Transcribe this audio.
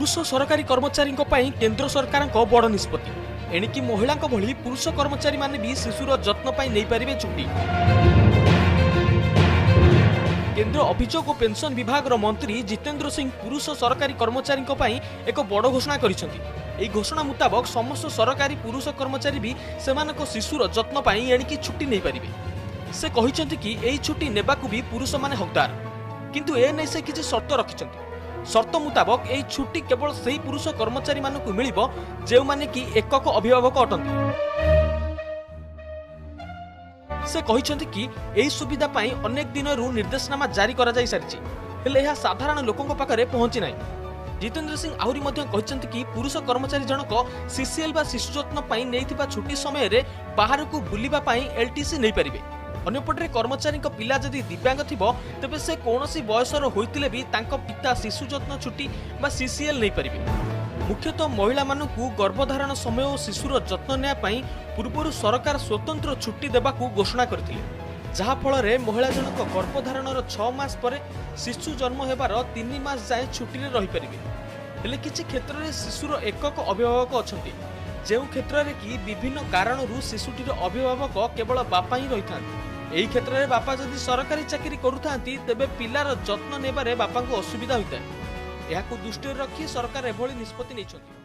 पुरुष सरकारी कर्मचारी केंद्र सरकार बड़ निष्पत्ति एणिकी महिला भली पुरुष कर्मचारी माने भी शिशुर जत्न नहीं पारे छुट्टी। केंद्र अभियोग और पेंशन विभाग मंत्री जितेंद्र सिंह पुरुष सरकारी कर्मचारी एक बड़ घोषणा करिसेंति। घोषणा मुताबक समस्त सरकारी पुरुष कर्मचारी भी सेमानक शिशुर जत्न एणिकी छुट्टी नहीं पारे। से कहिसेंति कि एई छुट्टी नेबाकू भी पुरुष माने हकदार, किंतु ए नै से किछि शर्त रखिसेंति। शर्त मुताबक यह छुट्टी केवल से पुरुष कर्मचारी मानक मिलिबो जेउ माने कि एकक अभिभावक अटंती। से कहिसेंति कि एही सुविधा पाई अनेक दिनरू निर्देशनामा जारी करा जाई सारिछि, हेले यह साधारण लोकंक पाखरे पहुंची नाही। जितेंद्र सिंह आहुरी मध्य कहिसेंति कि पुरुष कर्मचारी जनक सीसीएल बा शिशु जत्न पाई नेइथिबा छुट्टी समय रे बाहर को बुलिबा पाई एलटीसी नै परिबे। अन्यपटे कर्मचारी पिला जदि दिव्यांग थिबो तेबे से कोनोसी बयसर होइतिले भी तांको पिता शिशु जत्न छुट्टी बा सीसीएल नै परिबे। मुख्यतः महिला मानकू गर्भधारण समय और शिशुर जत्न नेया पई पूर्वरु सरकार स्वतंत्र छुट्टी देबाकू घोषणा करथिले, जहा फଳରେ महिला जनक गर्भधारणर 6 मास पर शिशु जन्म हेबार 3 मास जाए छुट्टी रे रहि परिबे। हेले किछि क्षेत्र रे शिशुर एकक अभिभावक अछंती, जेउ क्षेत्र रे कि विभिन्न कारणरू शिशुटीर अभिभावक केवल बापा ही रहिथांती। एही क्षेत्र में बापा जदि सरकारी चाकरी करुथांती तेबे पिलार जत्न नेबारे बापा को असुविधा होता है। यहाकू दृष्टि रखी सरकार एभली निष्पत्ति नेइछंती।